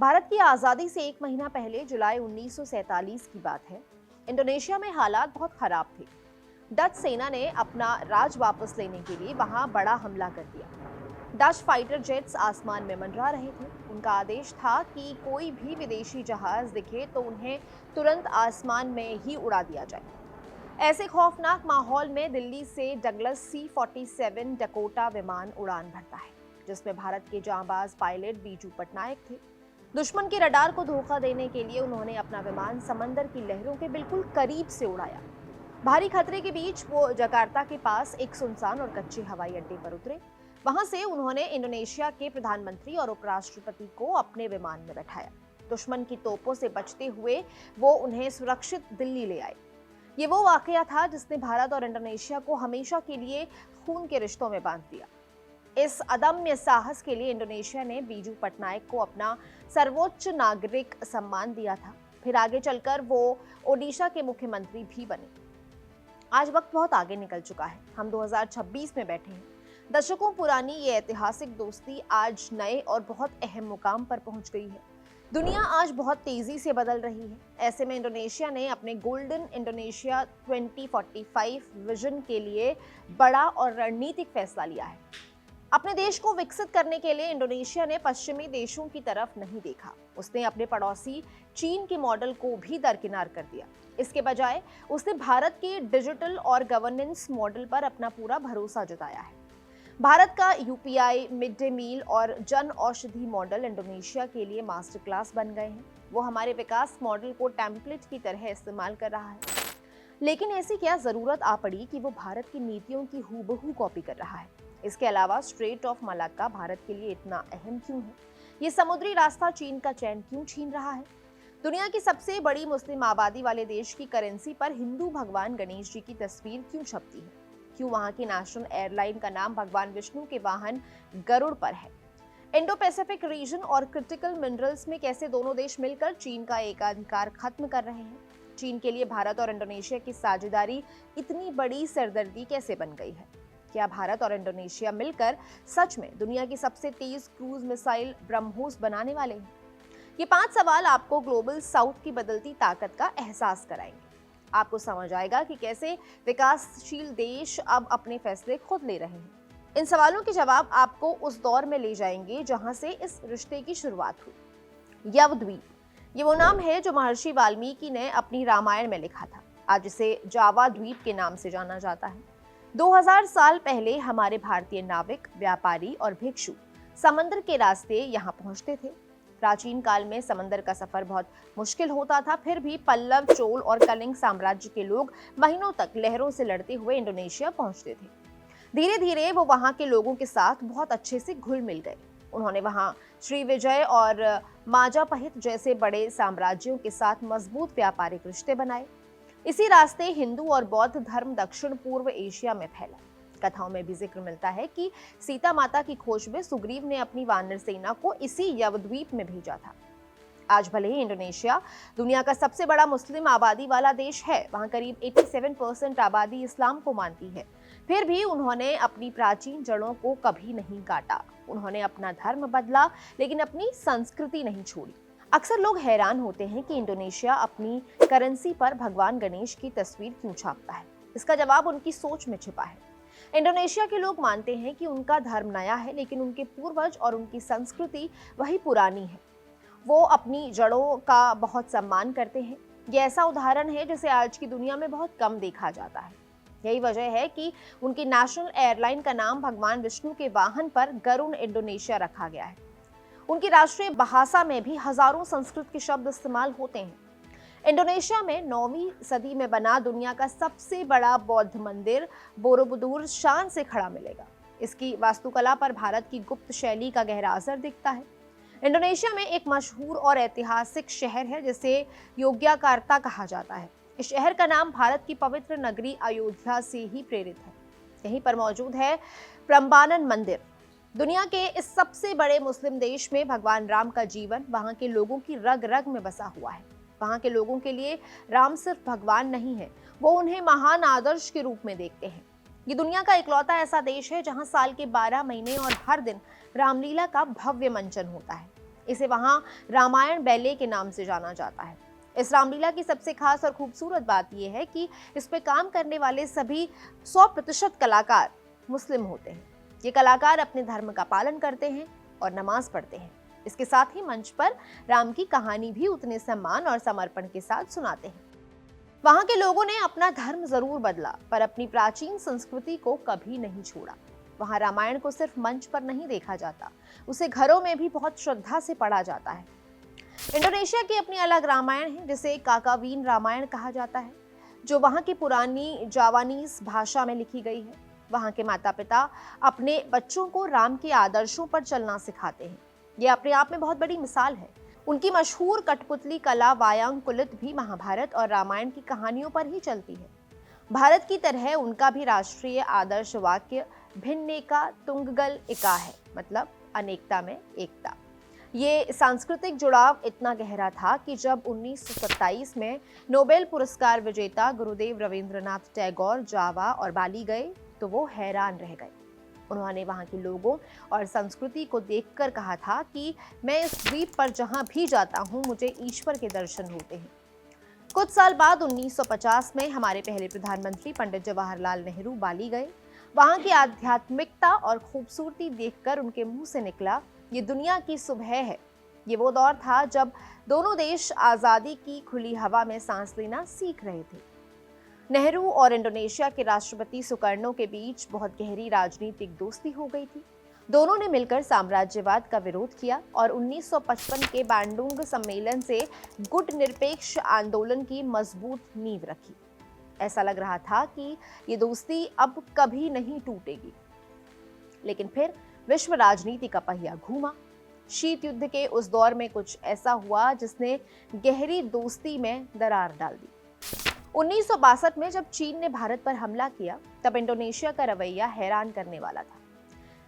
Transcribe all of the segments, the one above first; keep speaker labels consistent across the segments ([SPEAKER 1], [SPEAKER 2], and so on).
[SPEAKER 1] भारत की आज़ादी से एक महीना पहले जुलाई 1947 की बात है। इंडोनेशिया में हालात बहुत खराब थे। डच सेना ने अपना राज वापस लेने के लिए वहां बड़ा हमला कर दिया। डच फाइटर जेट्स आसमान में मंडरा रहे थे। उनका आदेश था कि कोई भी विदेशी जहाज दिखे तो उन्हें तुरंत आसमान में ही उड़ा दिया जाए। ऐसे खौफनाक माहौल में दिल्ली से डगलस C-47 डकोटा विमान उड़ान भरता है, जिसमें भारत के जांबाज पायलट बीजू पटनायक थे। दुश्मन के रडार को धोखा देने के लिए उन्होंने अपना विमान समंदर की लहरों के बिल्कुल करीब से उड़ाया। भारी खतरे के बीच वो जकार्ता के पास एक सुनसान और कच्चे हवाई अड्डे पर उतरे। वहां से उन्होंने इंडोनेशिया के प्रधानमंत्री और उपराष्ट्रपति को अपने विमान में बैठाया। दुश्मन की तोपों से बचते हुए वो उन्हें सुरक्षित दिल्ली ले आए। ये वो वाकया था जिसने भारत और इंडोनेशिया को हमेशा के लिए खून के रिश्तों में बांध दिया। इस अदम्य साहस के लिए इंडोनेशिया ने बीजू पटनायक को अपना सर्वोच्च नागरिक सम्मान दिया था। फिर आगे चलकर वो ओडिशा के मुख्यमंत्री भी बने। आज वक्त बहुत आगे निकल चुका है। हम 2026 में बैठे हैं। दशकों पुरानी ये ऐतिहासिक दोस्ती आज नए और बहुत अहम मुकाम पर पहुंच गई है। दुनिया आज बहुत तेजी से बदल रही है। ऐसे में इंडोनेशिया ने अपने गोल्डन इंडोनेशिया 2045 विजन के लिए बड़ा और रणनीतिक फैसला लिया है। अपने देश को विकसित करने के लिए इंडोनेशिया ने पश्चिमी देशों की तरफ नहीं देखा। उसने अपने पड़ोसी चीन के मॉडल को भी दरकिनार कर दिया। इसके बजाय उसने भारत के डिजिटल और गवर्नेंस मॉडल पर अपना पूरा भरोसा जताया है। भारत का UPI, मिड डे मील और जन औषधि मॉडल इंडोनेशिया के लिए मास्टर क्लास बन गए हैं। वो हमारे विकास मॉडल को टेम्पलेट की तरह इस्तेमाल कर रहा है। लेकिन ऐसी क्या जरूरत आ पड़ी कि वो भारत की नीतियों की हूबहू कॉपी कर रहा है? इसके अलावा स्ट्रेट ऑफ मलाक्का भारत के लिए इतना अहम क्यों है? ये समुद्री रास्ता चीन का चैन क्यों छीन रहा है? दुनिया की सबसे बड़ी मुस्लिम आबादी वाले देश की करेंसी पर हिंदू भगवान गणेश जी की तस्वीर क्यों छपती है? क्यों वहां की नेशनल एयरलाइन का नाम भगवान विष्णु के वाहन गरुड़ पर है? इंडो पैसिफिक रीजन और क्रिटिकल मिनरल्स में कैसे दोनों देश मिलकर चीन का एकाधिकार खत्म कर रहे हैं? चीन के लिए भारत और इंडोनेशिया की साझेदारी इतनी बड़ी सरदर्दी कैसे बन गई है? क्या भारत और इंडोनेशिया मिलकर सच में दुनिया की सबसे तेज क्रूज मिसाइल ब्रह्मोस बनाने वाले हैं? ये 5 सवाल आपको ग्लोबल साउथ की बदलती ताकत का एहसास कराएंगे। आपको समझ आएगा कि कैसे विकासशील देश अब अपने फैसले खुद ले रहे हैं। इन सवालों के जवाब आपको उस दौर में ले जाएंगे जहां से इस रिश्ते की शुरुआत हुई। यवद्वीप, ये वो नाम है जो महर्षि वाल्मीकि ने अपनी रामायण में लिखा था। आज इसे जावा द्वीप के नाम से जाना जाता है। 2000 साल पहले हमारे भारतीय नाविक, व्यापारी और भिक्षु समंदर के रास्ते यहाँ पहुंचते थे। प्राचीन काल में समंदर का सफर बहुत मुश्किल होता था, फिर भी पल्लव, चोल और कलिंग साम्राज्य के लोग महीनों तक लहरों से लड़ते हुए इंडोनेशिया पहुंचते थे। धीरे धीरे वो वहां के लोगों के साथ बहुत अच्छे से घुल मिल गए। उन्होंने वहां श्रीविजय और माजापहित जैसे बड़े साम्राज्यों के साथ मजबूत व्यापारिक रिश्ते बनाए। इसी रास्ते हिंदू और बौद्ध धर्म दक्षिण पूर्व एशिया में फैला। कथाओं में भी जिक्र मिलता है कि सीता माता की खोज में सुग्रीव ने अपनी वानर सेना को इसी यवद्वीप में भेजा था। आज भले ही इंडोनेशिया दुनिया का सबसे बड़ा मुस्लिम आबादी वाला देश है, वहां करीब 87% आबादी इस्लाम को मानती है, फिर भी उन्होंने अपनी प्राचीन जड़ों को कभी नहीं काटा। उन्होंने अपना धर्म बदला लेकिन अपनी संस्कृति नहीं छोड़ी। अक्सर लोग हैरान होते हैं कि इंडोनेशिया अपनी करेंसी पर भगवान गणेश की तस्वीर क्यों छापता है। इसका जवाब उनकी सोच में छिपा है। इंडोनेशिया के लोग मानते हैं कि उनका धर्म नया है, लेकिन उनके पूर्वज और उनकी संस्कृति वही पुरानी है। वो अपनी जड़ों का बहुत सम्मान करते हैं। ये ऐसा उदाहरण है जिसे आज की दुनिया में बहुत कम देखा जाता है। यही वजह है कि उनकी नेशनल एयरलाइन का नाम भगवान विष्णु के वाहन पर गरुड़ इंडोनेशिया रखा गया है। उनकी राष्ट्रीय भाषा में भी हजारों संस्कृत के शब्द इस्तेमाल होते हैं। इंडोनेशिया में 9वीं सदी में बना दुनिया का सबसे बड़ा बौद्ध मंदिर बोरोबुदुर शान से खड़ा मिलेगा। इसकी वास्तुकला पर भारत की गुप्त शैली का गहरा असर दिखता है। इंडोनेशिया में एक मशहूर और ऐतिहासिक शहर है जिसे योग्याकार्ता कहा जाता है। इस शहर का नाम भारत की पवित्र नगरी अयोध्या से ही प्रेरित है। यहीं पर मौजूद है प्रम्बानन मंदिर। दुनिया के इस सबसे बड़े मुस्लिम देश में भगवान राम का जीवन वहां के लोगों की रग रग में बसा हुआ है। वहां के लोगों के लिए राम सिर्फ भगवान नहीं है, वो उन्हें महान आदर्श के रूप में देखते हैं। ये दुनिया का इकलौता ऐसा देश है जहां साल के 12 महीने और हर दिन रामलीला का भव्य मंचन होता है। इसे वहां रामायण बैले के नाम से जाना जाता है। इस रामलीला की सबसे खास और खूबसूरत बात यह है कि इस पे काम करने वाले सभी 100% कलाकार मुस्लिम होते हैं। ये कलाकार अपने धर्म का पालन करते हैं और नमाज पढ़ते हैं। इसके साथ ही मंच पर राम की कहानी भी उतने सम्मान और समर्पण के साथ सुनाते हैं। वहां के लोगों ने अपना धर्म जरूर बदला, पर अपनी प्राचीन संस्कृति को कभी नहीं छोड़ा। वहां रामायण को सिर्फ मंच पर नहीं देखा जाता, उसे घरों में भी बहुत श्रद्धा से पढ़ा जाता है। इंडोनेशिया की अपनी अलग रामायण है, जिसे काकावीन रामायण कहा जाता है, जो वहां की पुरानी जावानीज भाषा में लिखी गई है। वहां के माता पिता अपने बच्चों को राम के आदर्शों पर चलना सिखाते हैं। ये अपने आप में बहुत बड़ी मिसाल है। उनकी मशहूर कठपुतली कला वायांग कुलित भी महाभारत और रामायण की कहानियों पर ही चलती है। भारत की तरह उनका भी राष्ट्रीय आदर्श वाक्य भिन्नेका तुंगगल एका है, मतलब अनेकता में एकता। ये सांस्कृतिक जुड़ाव इतना गहरा था कि जब 1927 में नोबेल पुरस्कार विजेता गुरुदेव रविंद्रनाथ टैगोर जावा और बाली गए तो वो हैरान रह गए। उन्होंने वहां के लोगों और संस्कृति को देखकर कहा था कि मैं इस द्वीप पर जहां भी जाता हूं मुझे ईश्वर के दर्शन होते हैं। कुछ साल बाद 1950 में हमारे पहले प्रधानमंत्री पंडित जवाहरलाल नेहरू बाली गए। वहां की आध्यात्मिकता और खूबसूरती देखकर उनके मुंह से निकला, ये दुनिया की सुबह है। ये वो दौर था जब दोनों देश आजादी की खुली हवा में सांस लेना सीख रहे थे। नेहरू और इंडोनेशिया के राष्ट्रपति सुकर्णो के बीच बहुत गहरी राजनीतिक दोस्ती हो गई थी। दोनों ने मिलकर साम्राज्यवाद का विरोध किया और 1955 के बैंडुंग सम्मेलन से गुट निरपेक्ष आंदोलन की मजबूत नींव रखी। ऐसा लग रहा था कि ये दोस्ती अब कभी नहीं टूटेगी। लेकिन फिर विश्व राजनीति का पहिया घूमा। शीत युद्ध के उस दौर में कुछ ऐसा हुआ जिसने गहरी दोस्ती में दरार डाल दी। 1962 में जब चीन ने भारत पर हमला किया, तब इंडोनेशिया का रवैया हैरान करने वाला था।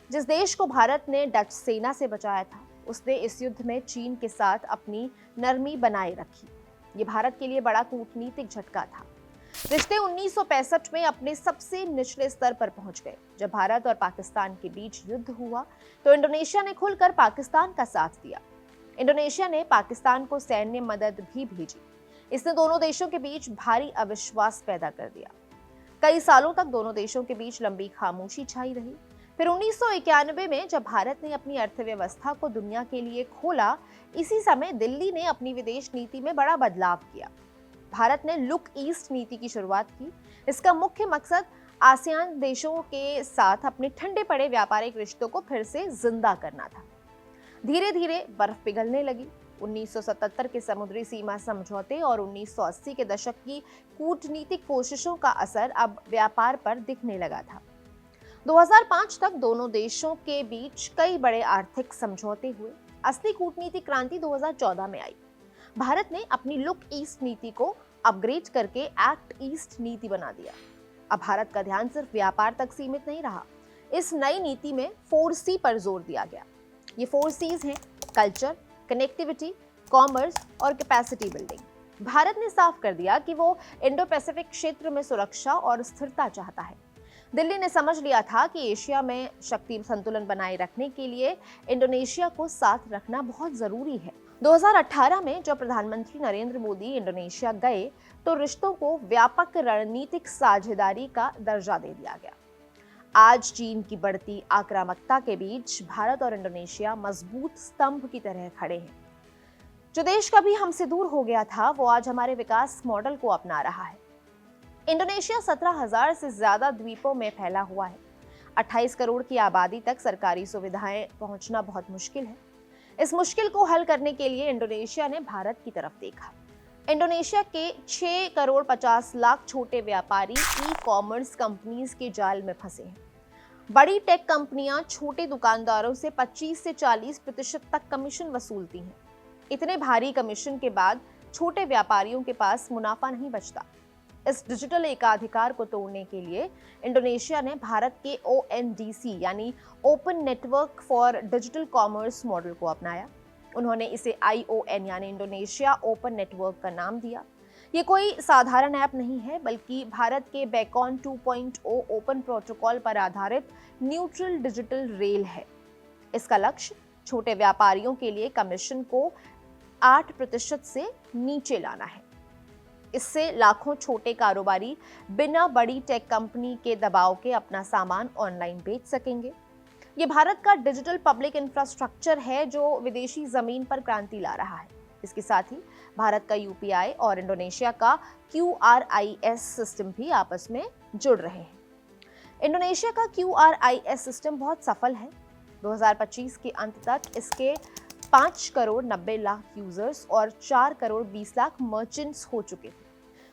[SPEAKER 1] जिस देश को भारत ने डच सेना से बचाया था, उसने इस युद्ध में चीन के साथ अपनी नरमी बनाए रखी। ये भारत के लिए बड़ा कूटनीतिक झटका था। रिश्ते 1965 में अपने सबसे निचले स्तर पर पहुंच गए। जब भारत और पाकिस्तान के बीच युद्ध हुआ तो इंडोनेशिया ने खुलकर पाकिस्तान का साथ दिया। इंडोनेशिया ने पाकिस्तान को सैन्य मदद भी भेजी। इसने दोनों देशों के बीच भारी अविश्वास पैदा कर दिया। कई सालों तक दोनों देशों के बीच लंबी खामोशी छाई रही। फिर 1991 में जब भारत ने अपनी अर्थव्यवस्था को दुनिया के लिए खोला, इसी समय दिल्ली ने अपनी विदेश नीति में बड़ा बदलाव किया। भारत ने लुक ईस्ट नीति की शुरुआत की। इसका मुख्य मकसद आसियान देशों के साथ अपने ठंडे पड़े व्यापारिक रिश्तों को फिर से जिंदा करना था। धीरे धीरे बर्फ पिघलने लगी। 1977 के समुद्री सीमा समझौते और 1980 के दशक की कूटनीतिक कोशिशों का असर अब व्यापार पर दिखने लगा था। 2005 तक दोनों देशों के बीच कई बड़े आर्थिक समझौते हुए। असली कूटनीतिक क्रांति 2014 में आई। भारत ने अपनी लुक ईस्ट नीति को अपग्रेड करके एक्ट ईस्ट नीति बना दिया। अब भारत का ध्यान सिर्फ व्यापार तक सीमित नहीं रहा। इस नई नीति में 4C पर जोर दिया गया। ये 4Cs हैं: कल्चर, कनेक्टिविटी, कॉमर्स और कैपेसिटी बिल्डिंग। भारत ने साफ कर दिया कि वो इंडो पैसिफिक क्षेत्र में सुरक्षा और स्थिरता चाहता है। दिल्ली ने समझ लिया था कि एशिया में शक्ति संतुलन बनाए रखने के लिए इंडोनेशिया को साथ रखना बहुत जरूरी है। 2018 में जब प्रधानमंत्री नरेंद्र मोदी इंडोनेशिया गए तो रिश्तों को व्यापक रणनीतिक साझेदारी का दर्जा दे दिया गया। आज चीन की बढ़ती आक्रामकता के बीच भारत और इंडोनेशिया मजबूत स्तंभ की तरह खड़े हैं। जो देश कभी हमसे दूर हो गया था, वो आज हमारे विकास मॉडल को अपना रहा है। इंडोनेशिया 17,000 से ज्यादा द्वीपों में फैला हुआ है। 28 करोड़ की आबादी तक सरकारी सुविधाएं पहुंचना बहुत मुश्किल है। इस मुश्किल को हल करने के लिए इंडोनेशिया ने भारत की तरफ देखा। इंडोनेशिया के 6 करोड़ 50 लाख छोटे व्यापारी ई कॉमर्स कंपनीज के जाल में फंसे हैं। बड़ी टेक कंपनियां छोटे दुकानदारों से 25 से 40% तक कमीशन वसूलती हैं। इतने भारी कमीशन के बाद छोटे व्यापारियों के पास मुनाफा नहीं बचता। इस डिजिटल एकाधिकार को तोड़ने के लिए इंडोनेशिया ने भारत के ONDC यानी open network for digital commerce model को अपनाया। उन्होंने इसे ION यानी इंडोनेशिया ओपन नेटवर्क का नाम दिया। ये कोई साधारण ऐप नहीं है, बल्कि भारत के बेकॉन 2.0 ओपन प्रोटोकॉल पर आधारित न्यूट्रल डिजिटल रेल है। इसका लक्ष्य छोटे व्यापारियों के लिए कमीशन को 8% से नीचे लाना है। इससे लाखों छोटे कारोबारी बिना बड़ी टेक कंपनी के दबाव के अपना सामान ऑनलाइन बेच सकेंगे। ये भारत का डिजिटल पब्लिक इंफ्रास्ट्रक्चर है जो विदेशी जमीन पर क्रांति ला रहा है। इसके साथ ही भारत का यूपीआई और इंडोनेशिया का QRIS सिस्टम भी आपस में जुड़ रहे हैं। इंडोनेशिया का QRIS सिस्टम बहुत सफल है। 2025 के अंत तक इसके 5 करोड़ 90 लाख यूजर्स और 4 करोड़ 20 लाख मर्चेंट्स हो चुके थे।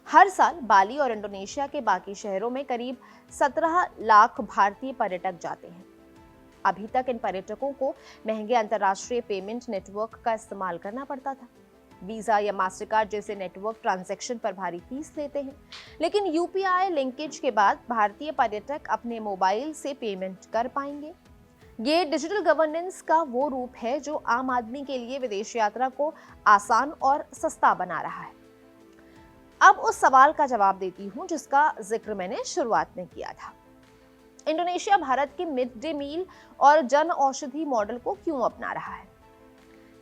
[SPEAKER 1] हर साल बाली और इंडोनेशिया के बाकी शहरों में करीब 17 लाख भारतीय पर्यटक जाते हैं। अभी तक इन पर्यटकों को महंगे अंतर्राष्ट्रीय पेमेंट नेटवर्क का इस्तेमाल करना पड़ता था। वीजा या मास्टरकार्ड जैसे नेटवर्क ट्रांजैक्शन पर भारी फीस लेते हैं, लेकिन यूपीआई लिंकेज के बाद भारतीय पर्यटक अपने मोबाइल से पेमेंट कर पाएंगे। ये डिजिटल गवर्नेंस का वो रूप है जो आम आदमी के लिए विदेश यात्रा को आसान और सस्ता बना रहा है। अब उस सवाल का जवाब देती हूँ जिसका जिक्र मैंने शुरुआत में किया था। इंडोनेशिया भारत के मिड डे मील और जन औषधि मॉडल को क्यों अपना रहा है?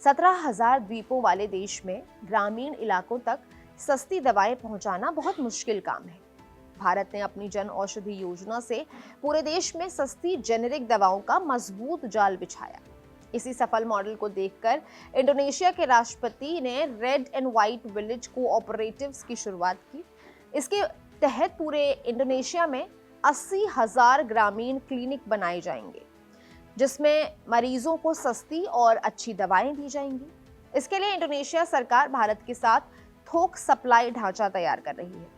[SPEAKER 1] 17,000 द्वीपों वाले देश में ग्रामीण इलाकों तक सस्ती दवाएं पहुंचाना बहुत मुश्किल काम है। भारत ने अपनी जन औषधि योजना से पूरे देश में सस्ती जेनेरिक दवाओं का मजबूत जाल बिछाया। इसी सफल मॉडल को देखकर इंडोनेशिया के राष्ट्रपति ने red and white village cooperatives की शुरुआत की। इसके तहत पूरे इंडोनेशिया में 80,000 ग्रामीण क्लिनिक बनाए जाएंगे, जिसमें मरीजों को सस्ती और अच्छी दवाएं दी जाएंगी। इसके लिए इंडोनेशिया सरकार भारत के साथ थोक सप्लाई ढांचा तैयार कर रही है।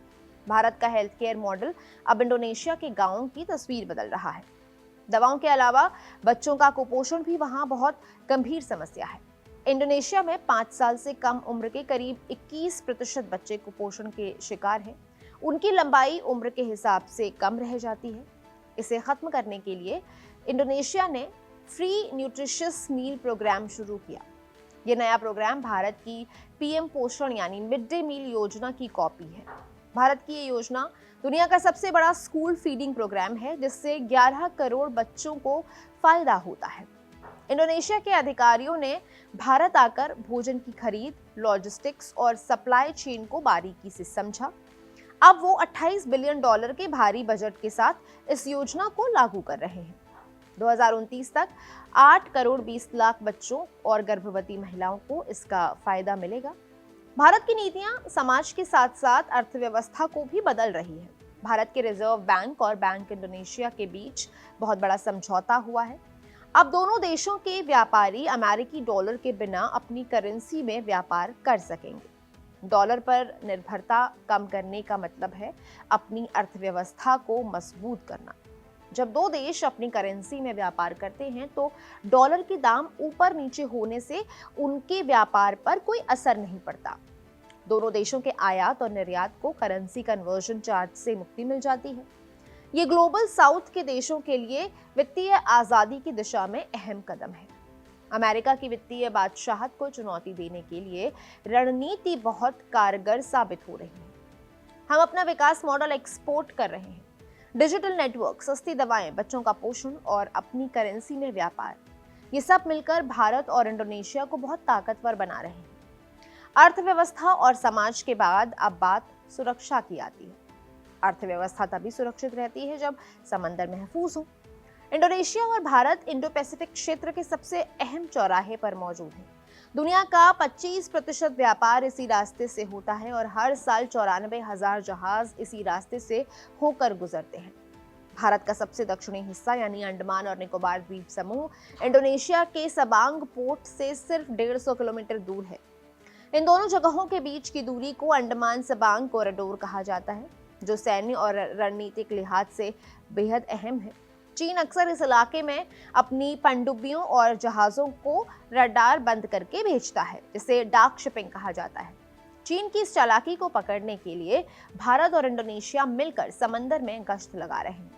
[SPEAKER 1] भारत का हेल्थ केयर मॉडल अब इंडोनेशिया के गांवों की तस्वीर बदल रहा है। दवाओं के अलावा बच्चों का कुपोषण भी वहां बहुत गंभीर समस्या है। इंडोनेशिया में 5 साल से कम उम्र के करीब 21% बच्चे कुपोषण के शिकार हैं। उनकी लंबाई उम्र के हिसाब से कम रह जाती है। इसे खत्म करने के लिए इंडोनेशिया ने फ्री न्यूट्रिशियस मील प्रोग्राम शुरू किया। यह नया प्रोग्राम भारत की PM पोषण यानी मिड डे मील योजना की कॉपी है। भारत की ये योजना दुनिया का सबसे बड़ा स्कूल फीडिंग प्रोग्राम है, जिससे 11 करोड़ बच्चों को फायदा होता है। इंडोनेशिया के अधिकारियों ने भारत आकर भोजन की खरीद, लॉजिस्टिक्स और सप्लाई चेन को बारीकी से समझा। अब वो $28 बिलियन के भारी बजट के साथ इस योजना को लागू कर रहे हैं। 2029 तक 8 करोड़ 20 लाख बच्चों और गर्भवती महिलाओं को इसका फायदा मिलेगा। भारत की नीतियां समाज के साथ साथ अर्थव्यवस्था को भी बदल रही है। भारत के रिजर्व बैंक और बैंक इंडोनेशिया के बीच बहुत बड़ा समझौता हुआ है। अब दोनों देशों के व्यापारी अमेरिकी डॉलर के बिना अपनी करेंसी में व्यापार कर सकेंगे। डॉलर पर निर्भरता कम करने का मतलब है अपनी अर्थव्यवस्था को मजबूत करना। जब दो देश अपनी करेंसी में व्यापार करते हैं तो डॉलर के दाम ऊपर नीचे होने से उनके व्यापार पर कोई असर नहीं पड़ता। दोनों देशों के आयात और निर्यात को करेंसी कन्वर्जन चार्ज से मुक्ति मिल जाती है। ये ग्लोबल साउथ के देशों के लिए वित्तीय आजादी की दिशा में अहम कदम है। अमेरिका की वित्तीय बादशाहत को चुनौती देने के लिए रणनीति बहुत कारगर साबित हो रही है। हम अपना विकास मॉडल एक्सपोर्ट कर रहे हैं। डिजिटल नेटवर्क, सस्ती दवाएं, बच्चों का पोषण और अपनी करेंसी में व्यापार, ये सब मिलकर भारत और इंडोनेशिया को बहुत ताकतवर बना रहे हैं। अर्थव्यवस्था और समाज के बाद अब बात सुरक्षा की आती है। अर्थव्यवस्था तभी सुरक्षित रहती है जब समंदर महफूज हो। इंडोनेशिया और भारत इंडो पैसिफिक क्षेत्र के सबसे अहम चौराहे पर मौजूद है। दुनिया का 25% व्यापार इसी रास्ते से होता है और हर साल 94,000 जहाज इसी रास्ते से होकर गुजरते हैं। भारत का सबसे दक्षिणी हिस्सा यानी अंडमान और निकोबार द्वीप समूह इंडोनेशिया के सबांग पोर्ट से सिर्फ 150 किलोमीटर दूर है। इन दोनों जगहों के बीच की दूरी को अंडमान सबांग कॉरिडोर कहा जाता है, जो सैन्य और रणनीतिक लिहाज से बेहद अहम है। चीन अक्सर इस इलाके में अपनी पनडुब्बियों और जहाजों को रडार बंद करके भेजता है, जिसे डार्क शिपिंग कहा जाता है। चीन की इस चालाकी को पकड़ने के लिए भारत और इंडोनेशिया मिलकर समंदर में गश्त लगा रहे हैं।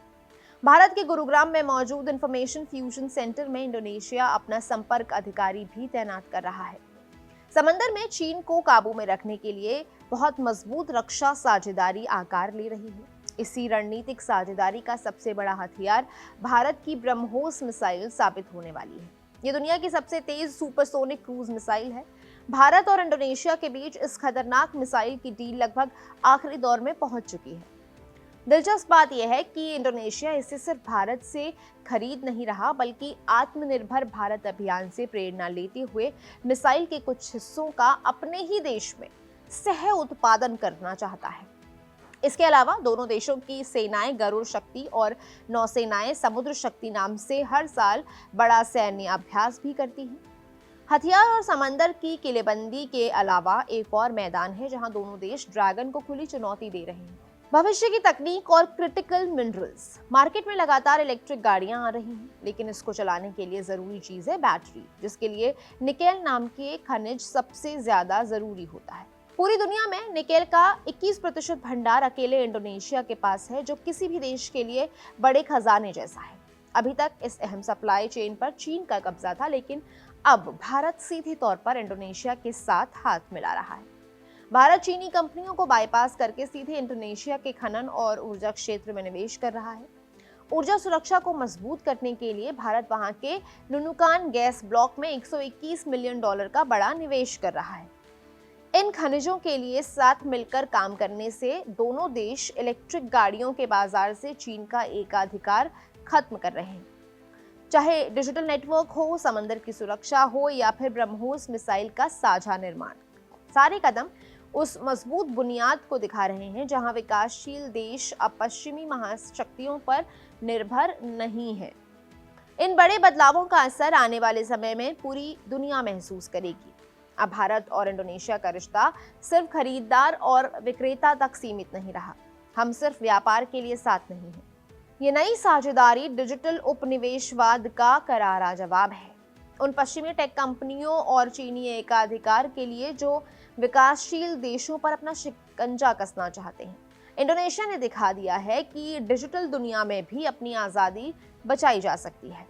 [SPEAKER 1] भारत के गुरुग्राम में मौजूद इंफॉर्मेशन फ्यूजन सेंटर में इंडोनेशिया अपना संपर्क अधिकारी भी तैनात कर रहा है। समंदर में चीन को काबू में रखने के लिए बहुत मजबूत रक्षा साझेदारी आकार ले रही है। इसी रणनीतिक साझेदारी का सबसे बड़ा हथियार भारत की ब्रह्मोस मिसाइल साबित होने वाली है। ये दुनिया की सबसे तेज सुपरसोनिक क्रूज मिसाइल है। भारत और इंडोनेशिया के बीच इस खतरनाक मिसाइल की डील लगभग आखिरी दौर में पहुंच चुकी है। दिलचस्प बात यह है कि इंडोनेशिया इसे सिर्फ भारत से खरीद नहीं रहा, बल्कि आत्मनिर्भर भारत अभियान से प्रेरणा लेते हुए मिसाइल के कुछ हिस्सों का अपने ही देश में सह उत्पादन करना चाहता है। इसके अलावा दोनों देशों की सेनाएं गरुड़ शक्ति और नौसेनाएं समुद्र शक्ति नाम से हर साल बड़ा सैन्य अभ्यास भी करती हैं। हथियार और समंदर की किलेबंदी के अलावा एक और मैदान है जहां दोनों देश ड्रैगन को खुली चुनौती दे रहे हैं। भविष्य की तकनीक और क्रिटिकल मिनरल्स। मार्केट में लगातार इलेक्ट्रिक गाड़ियां आ रही हैं, लेकिन इसको चलाने के लिए जरूरी चीज है बैटरी, जिसके लिए निकेल नाम के खनिज सबसे ज्यादा जरूरी होता है। पूरी दुनिया में निकेल का 21% भंडार अकेले इंडोनेशिया के पास है, जो किसी भी देश के लिए बड़े खजाने जैसा है। अभी तक इस अहम सप्लाई चेन पर चीन का कब्जा था, लेकिन अब भारत सीधे तौर पर इंडोनेशिया के साथ हाथ मिला रहा है। भारत चीनी कंपनियों को बाईपास करके सीधे इंडोनेशिया के खनन और ऊर्जा क्षेत्र में निवेश कर रहा है। ऊर्जा सुरक्षा को मजबूत करने के लिए भारत वहां के नुनुकान गैस ब्लॉक में $121 मिलियन का बड़ा निवेश कर रहा है। इन खनिजों के लिए साथ मिलकर काम करने से दोनों देश इलेक्ट्रिक गाड़ियों के बाजार से चीन का एकाधिकार खत्म कर रहे हैं। चाहे डिजिटल नेटवर्क हो, समंदर की सुरक्षा हो या फिर ब्रह्मोस मिसाइल का साझा निर्माण, सारे कदम उस मजबूत बुनियाद को दिखा रहे हैं जहां विकासशील देश अब पश्चिमी महाशक्तियों पर निर्भर नहीं है। इन बड़े बदलावों का असर आने वाले समय में पूरी दुनिया महसूस करेगी। अब भारत और इंडोनेशिया का रिश्ता सिर्फ खरीदार और विक्रेता तक सीमित नहीं रहा। हम सिर्फ व्यापार के लिए साथ नहीं हैं। ये नई साझेदारी डिजिटल उपनिवेशवाद का करारा जवाब है उन पश्चिमी टेक कंपनियों और चीनी एकाधिकार के लिए जो विकासशील देशों पर अपना शिकंजा कसना चाहते हैं। इंडोनेशिया ने दिखा दिया है कि डिजिटल दुनिया में भी अपनी आज़ादी बचाई जा सकती है।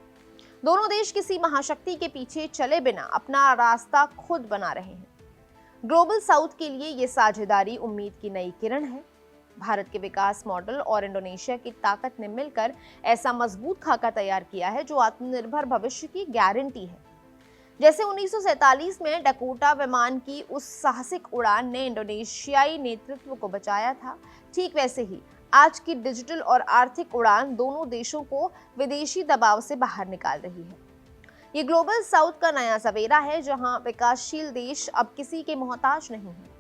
[SPEAKER 1] दोनों देश किसी महाशक्ति के पीछे चले बिना अपना रास्ता खुद बना रहे हैं। ग्लोबल साउथ के लिए ये साझेदारी उम्मीद की नई किरण है। भारत के विकास मॉडल और इंडोनेशिया की ताकत ने मिलकर ऐसा मजबूत खाका तैयार किया है जो आत्मनिर्भर भविष्य की गारंटी है। जैसे 1947 में डकोटा विमान की उस साहसिक उड़ान ने इंडोनेशियाई नेतृत्व को बचाया था, ठीक वैसे ही आज की डिजिटल और आर्थिक उड़ान दोनों देशों को विदेशी दबाव से बाहर निकाल रही है। ये ग्लोबल साउथ का नया सवेरा है जहां विकासशील देश अब किसी के मोहताज नहीं है।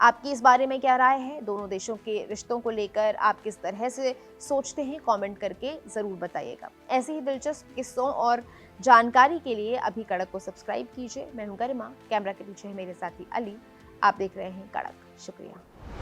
[SPEAKER 1] आपकी इस बारे में क्या राय है? दोनों देशों के रिश्तों को लेकर आप किस तरह से सोचते हैं? कमेंट करके ज़रूर बताइएगा। ऐसे ही दिलचस्प किस्सों और जानकारी के लिए अभी कड़क को सब्सक्राइब कीजिए। मैं हूं गरिमा, कैमरा के पीछे है मेरे साथी अली। आप देख रहे हैं कड़क। शुक्रिया।